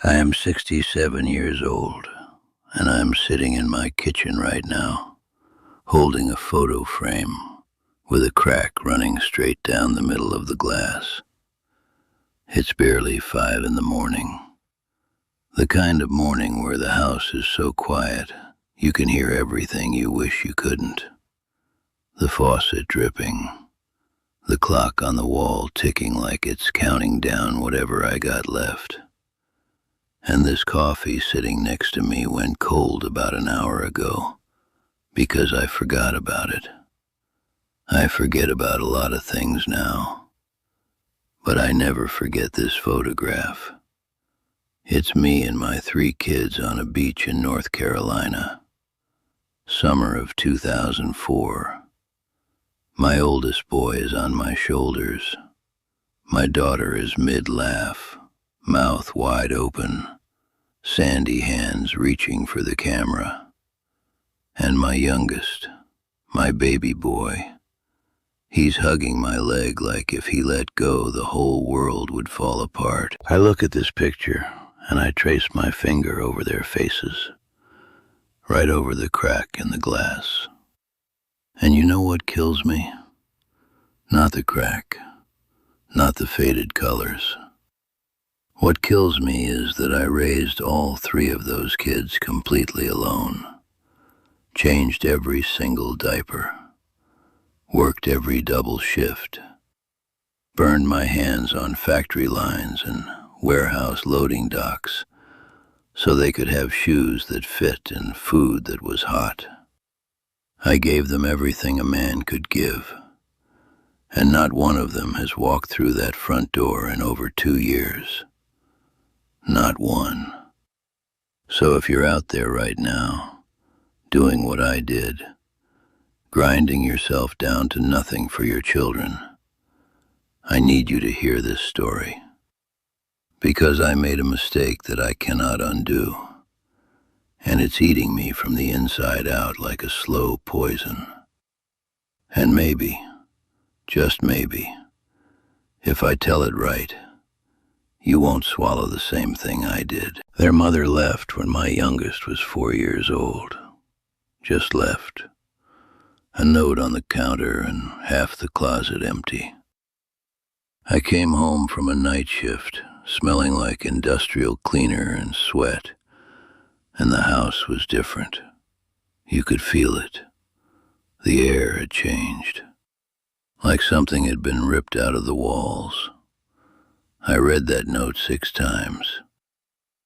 I am 67 years old, and I'm sitting in my kitchen right now, holding a photo frame with a crack running straight down the middle of the glass. It's barely 5 in the morning, the kind of morning where the house is so quiet you can hear everything you wish you couldn't. The faucet dripping, the clock on the wall ticking like it's counting down whatever I got left. And this coffee sitting next to me went cold about an hour ago because I forgot about it. I forget about a lot of things now, but I never forget this photograph. It's me and my 3 kids on a beach in North Carolina, summer of 2004. My oldest boy is on my shoulders. My daughter is mid-laugh, mouth wide open, sandy hands reaching for the camera. And my youngest, my baby boy, he's hugging my leg like if he let go, the whole world would fall apart. I look at this picture and I trace my finger over their faces, right over the crack in the glass. And you know what kills me? Not the crack, not the faded colors. What kills me is that I raised all 3 of those kids completely alone, changed every single diaper, worked every double shift, burned my hands on factory lines and warehouse loading docks so they could have shoes that fit and food that was hot. I gave them everything a man could give, and not one of them has walked through that front door in over 2 years. Not one. So if you're out there right now, doing what I did, grinding yourself down to nothing for your children, I need you to hear this story. Because I made a mistake that I cannot undo, and it's eating me from the inside out like a slow poison. And maybe, just maybe, if I tell it right, you won't swallow the same thing I did. Their mother left when my youngest was 4 years old. Just left. A note on the counter and half the closet empty. I came home from a night shift, smelling like industrial cleaner and sweat, and the house was different. You could feel it. The air had changed, like something had been ripped out of the walls. I read that note 6 times.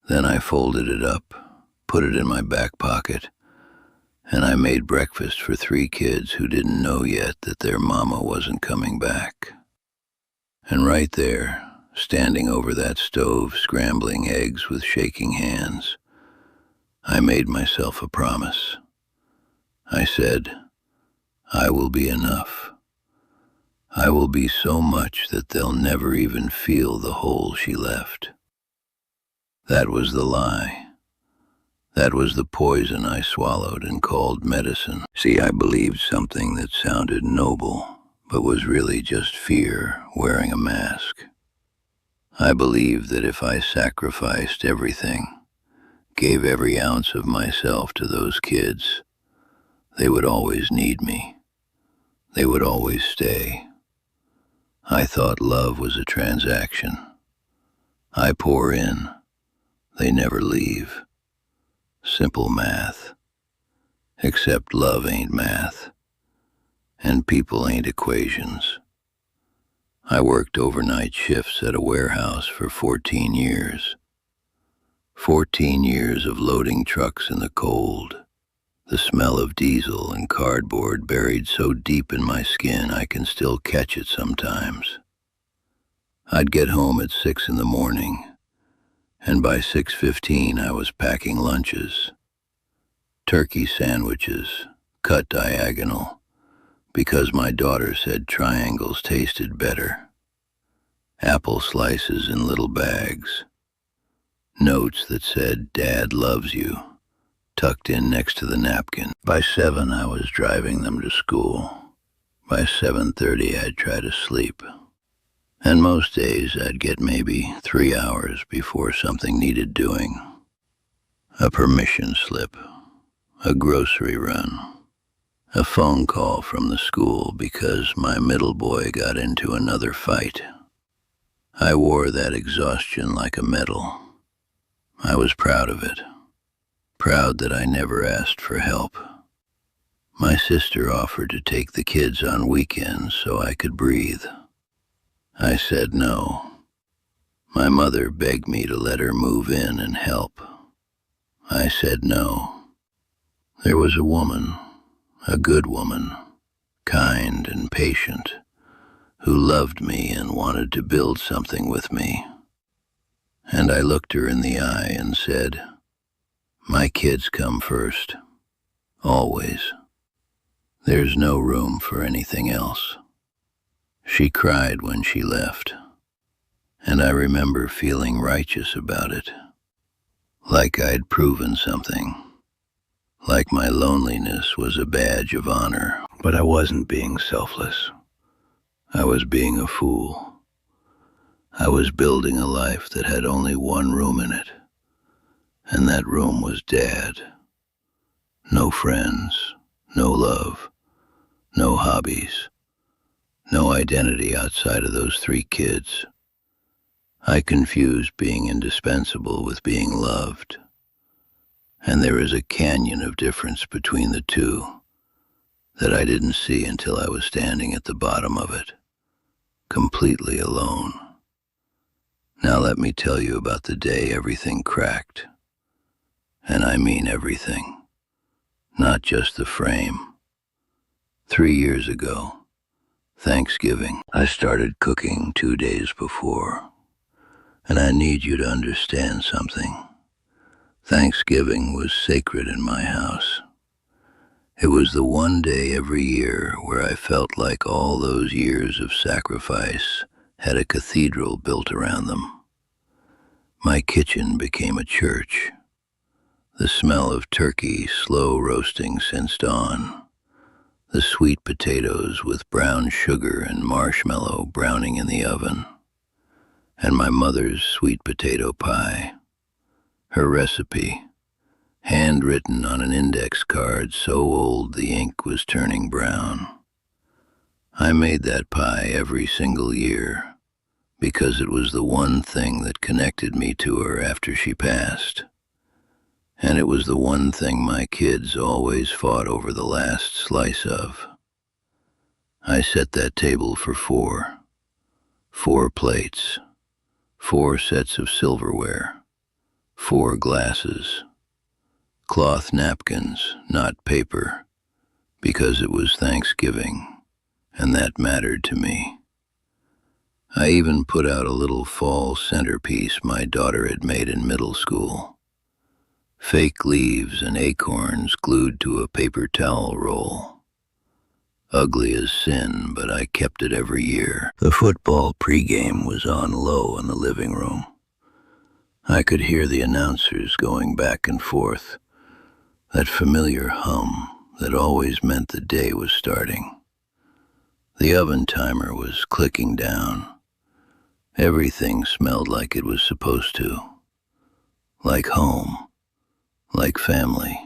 Then I folded it up, put it in my back pocket, and I made breakfast for 3 kids who didn't know yet that their mama wasn't coming back. And right there, standing over that stove, scrambling eggs with shaking hands, I made myself a promise. I said, I will be enough. I will be so much that they'll never even feel the hole she left. That was the lie. That was the poison I swallowed and called medicine. See, I believed something that sounded noble, but was really just fear wearing a mask. I believed that if I sacrificed everything, gave every ounce of myself to those kids, they would always need me. They would always stay. I thought love was a transaction. I pour in, they never leave. Simple math. Except love ain't math, and people ain't equations. I worked overnight shifts at a warehouse for 14 years. 14 years of loading trucks in the cold. The smell of diesel and cardboard buried so deep in my skin I can still catch it sometimes. I'd get home at 6 in the morning, and by 6:15 I was packing lunches. Turkey sandwiches, cut diagonal, because my daughter said triangles tasted better. Apple slices in little bags. Notes that said, Dad loves you, tucked in next to the napkin. By 7, I was driving them to school. By 7:30, I'd try to sleep. And most days I'd get maybe 3 hours before something needed doing. A permission slip, a grocery run, a phone call from the school because my middle boy got into another fight. I wore that exhaustion like a medal. I was proud of it, proud that I never asked for help. My sister offered to take the kids on weekends so I could breathe. I said no. My mother begged me to let her move in and help. I said no. There was a woman, a good woman, kind and patient, who loved me and wanted to build something with me. And I looked her in the eye and said, "My kids come first, always. There's no room for anything else." She cried when she left, and I remember feeling righteous about it, like I'd proven something, like my loneliness was a badge of honor. But I wasn't being selfless. I was being a fool. I was building a life that had only one room in it, and that room was Dad. No friends, no love, no hobbies, no identity outside of those 3 kids. I confused being indispensable with being loved, and there is a canyon of difference between the two that I didn't see until I was standing at the bottom of it, completely alone. Now let me tell you about the day everything cracked. And I mean everything, not just the frame. 3 years ago, Thanksgiving, I started cooking 2 days before. And I need you to understand something. Thanksgiving was sacred in my house. It was the one day every year where I felt like all those years of sacrifice had a cathedral built around them. My kitchen became a church. The smell of turkey slow roasting since dawn. The sweet potatoes with brown sugar and marshmallow browning in the oven. And my mother's sweet potato pie. Her recipe, handwritten on an index card so old the ink was turning brown. I made that pie every single year because it was the one thing that connected me to her after she passed. And it was the one thing my kids always fought over the last slice of. I set that table for 4. 4 plates. 4 sets of silverware, 4 glasses, cloth napkins, not paper, because it was Thanksgiving, and that mattered to me. I even put out a little fall centerpiece my daughter had made in middle school. Fake leaves and acorns glued to a paper towel roll. Ugly as sin, but I kept it every year. The football pregame was on low in the living room. I could hear the announcers going back and forth, that familiar hum that always meant the day was starting. The oven timer was clicking down. Everything smelled like it was supposed to. Like home, like family,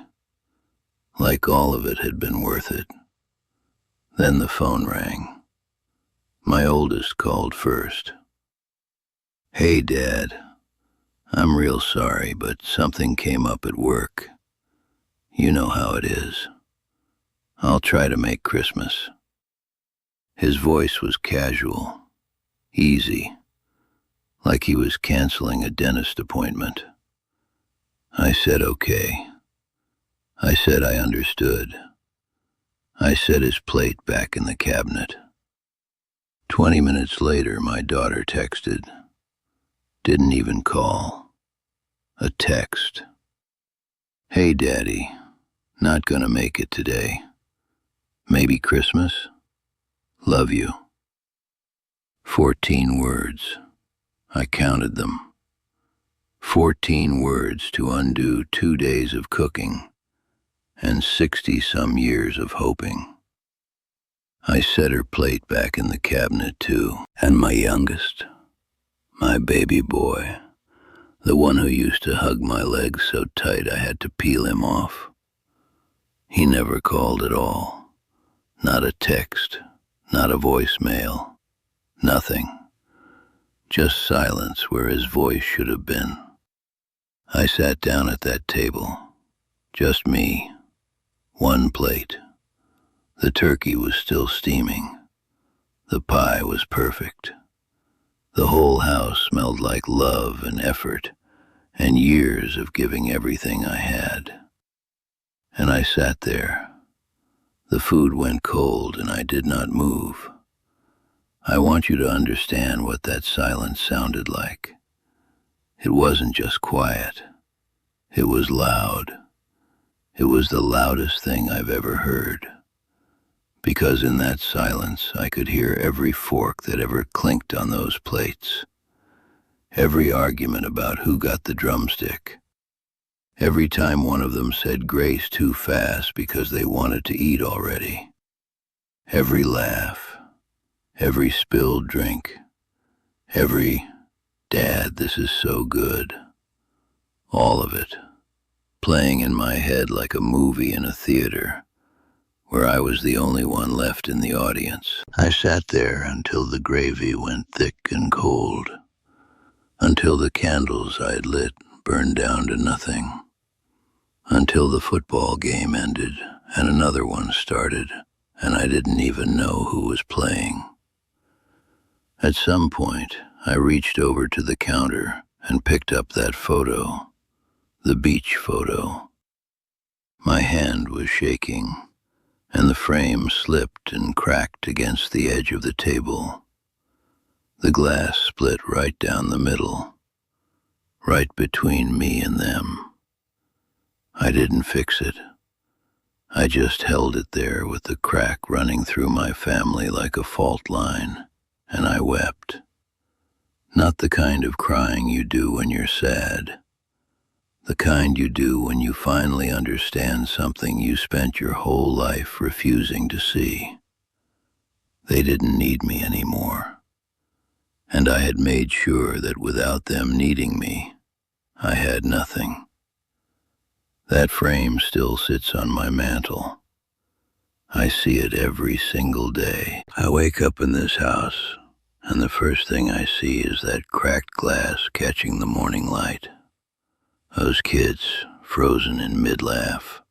like all of it had been worth it. Then the phone rang. My oldest called first. "Hey, Dad, I'm real sorry, but something came up at work. You know how it is. I'll try to make Christmas." His voice was casual, easy, like he was canceling a dentist appointment. I said okay. I said I understood. I set his plate back in the cabinet. 20 minutes later, my daughter texted. Didn't even call. A text. "Hey, Daddy, not gonna make it today. Maybe Christmas? Love you." 14 words. I counted them. 14 words to undo 2 days of cooking and 60-some years of hoping. I set her plate back in the cabinet too, and my youngest, my baby boy, the one who used to hug my legs so tight I had to peel him off. He never called at all. Not a text, not a voicemail, nothing. Just silence where his voice should have been. I sat down at that table. Just me. One plate. The turkey was still steaming. The pie was perfect. The whole house smelled like love and effort and years of giving everything I had. And I sat there. The food went cold and I did not move. I want you to understand what that silence sounded like. It wasn't just quiet. It was loud. It was the loudest thing I've ever heard. Because in that silence I could hear every fork that ever clinked on those plates. Every argument about who got the drumstick. Every time one of them said grace too fast because they wanted to eat already. Every laugh. Every spilled drink. Every, "Dad, this is so good." All of it. Playing in my head like a movie in a theater, where I was the only one left in the audience. I sat there until the gravy went thick and cold, until the candles I'd lit burned down to nothing, until the football game ended and another one started, and I didn't even know who was playing. At some point, I reached over to the counter and picked up that photo, the beach photo. My hand was shaking, and the frame slipped and cracked against the edge of the table. The glass split right down the middle, right between me and them. I didn't fix it. I just held it there with the crack running through my family like a fault line, and I wept. Not the kind of crying you do when you're sad. The kind you do when you finally understand something you spent your whole life refusing to see. They didn't need me anymore. And I had made sure that without them needing me, I had nothing. That frame still sits on my mantle. I see it every single day. I wake up in this house, and the first thing I see is that cracked glass catching the morning light. Those kids, frozen in mid-laugh,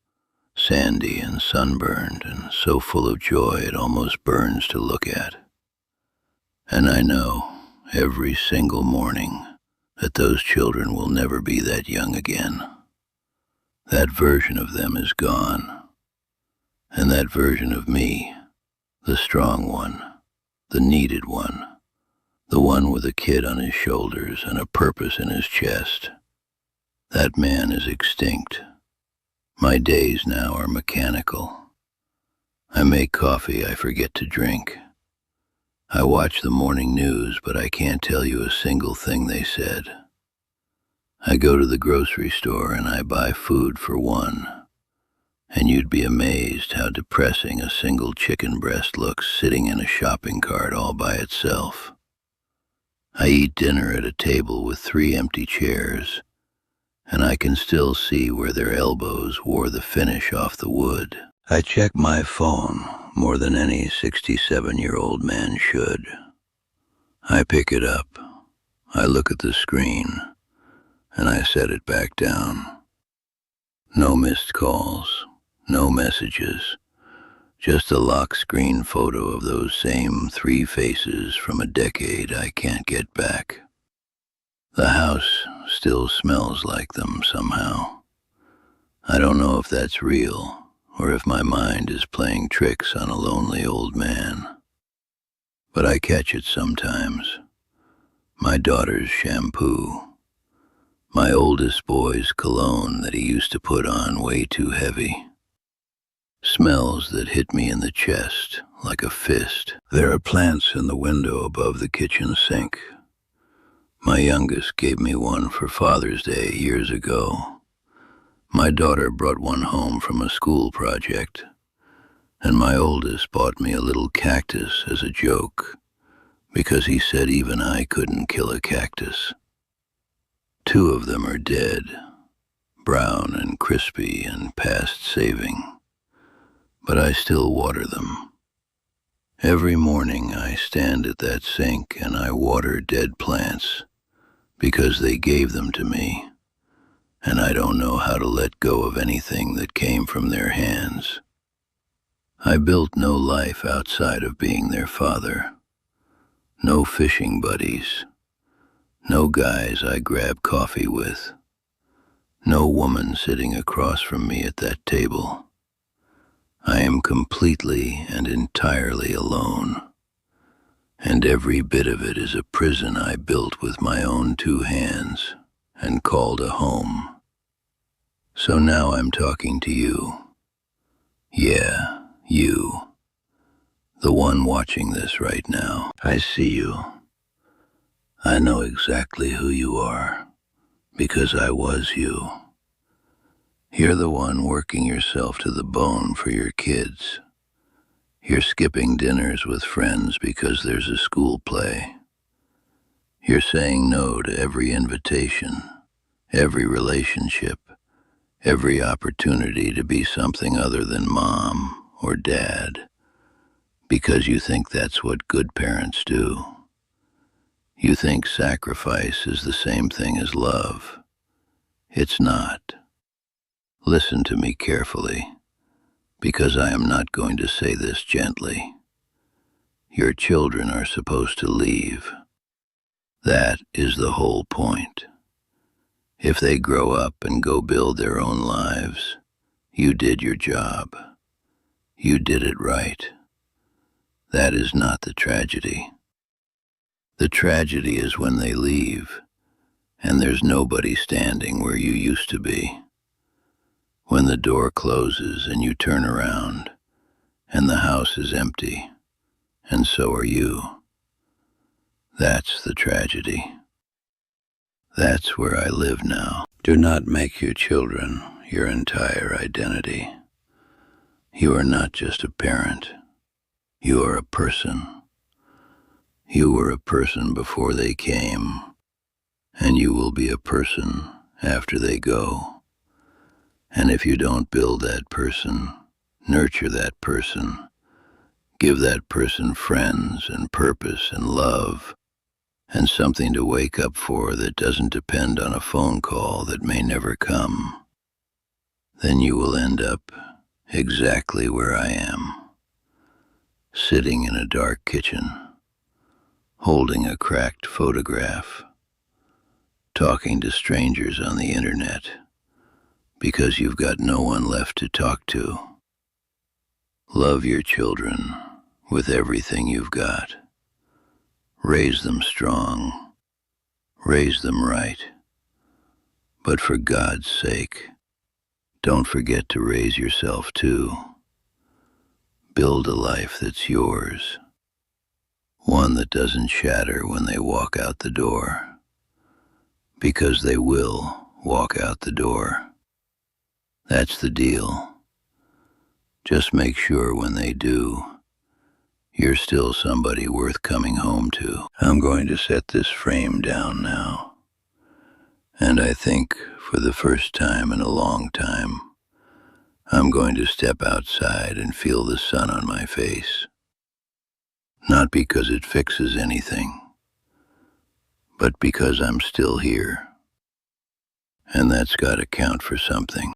sandy and sunburned and so full of joy it almost burns to look at. And I know, every single morning, that those children will never be that young again. That version of them is gone. And that version of me, the strong one, the needed one, the one with a kid on his shoulders and a purpose in his chest, that man is extinct. My days now are mechanical. I make coffee I forget to drink. I watch the morning news, but I can't tell you a single thing they said. I go to the grocery store and I buy food for one, and you'd be amazed how depressing a single chicken breast looks sitting in a shopping cart all by itself. I eat dinner at a table with 3 empty chairs, and I can still see where their elbows wore the finish off the wood. I check my phone more than any 67-year-old man should. I pick it up, I look at the screen, and I set it back down. No missed calls, no messages, just a lock screen photo of those same 3 faces from a decade I can't get back. The house still smells like them somehow. I don't know if that's real, or if my mind is playing tricks on a lonely old man. But I catch it sometimes. My daughter's shampoo. My oldest boy's cologne that he used to put on way too heavy. Smells that hit me in the chest like a fist. There are plants in the window above the kitchen sink. My youngest gave me one for Father's Day years ago. My daughter brought one home from a school project, And my oldest bought me a little cactus as a joke, because he said even I couldn't kill a cactus. Two of them are dead, brown and crispy and past saving, but I still water them. Every morning I stand at that sink and I water dead plants because they gave them to me, and I don't know how to let go of anything that came from their hands. I built no life outside of being their father. No fishing buddies. No guys I grab coffee with. No woman sitting across from me at that table. I am completely and entirely alone, and every bit of it is a prison I built with my own two hands and called a home. So now I'm talking to you. Yeah, you. The one watching this right now. I see you. I know exactly who you are, because I was you. You're the one working yourself to the bone for your kids. You're skipping dinners with friends because there's a school play. You're saying no to every invitation, every relationship, every opportunity to be something other than mom or dad, because you think that's what good parents do. You think sacrifice is the same thing as love. It's not. Listen to me carefully, because I am not going to say this gently. Your children are supposed to leave. That is the whole point. If they grow up and go build their own lives, you did your job. You did it right. That is not the tragedy. The tragedy is when they leave, and there's nobody standing where you used to be. When the door closes and you turn around, and the house is empty, and so are you. That's the tragedy. That's where I live now. Do not make your children your entire identity. You are not just a parent. You are a person. You were a person before they came, and you will be a person after they go. And if you don't build that person, nurture that person, give that person friends and purpose and love, and something to wake up for that doesn't depend on a phone call that may never come, then you will end up exactly where I am, sitting in a dark kitchen, holding a cracked photograph, talking to strangers on the internet, because you've got no one left to talk to. Love your children with everything you've got. Raise them strong. Raise them right. But for God's sake, don't forget to raise yourself too. Build a life that's yours. One that doesn't shatter when they walk out the door. Because they will walk out the door. That's the deal. Just make sure when they do, you're still somebody worth coming home to. I'm going to set this frame down now. And I think for the first time in a long time, I'm going to step outside and feel the sun on my face. Not because it fixes anything, but because I'm still here. And that's got to count for something.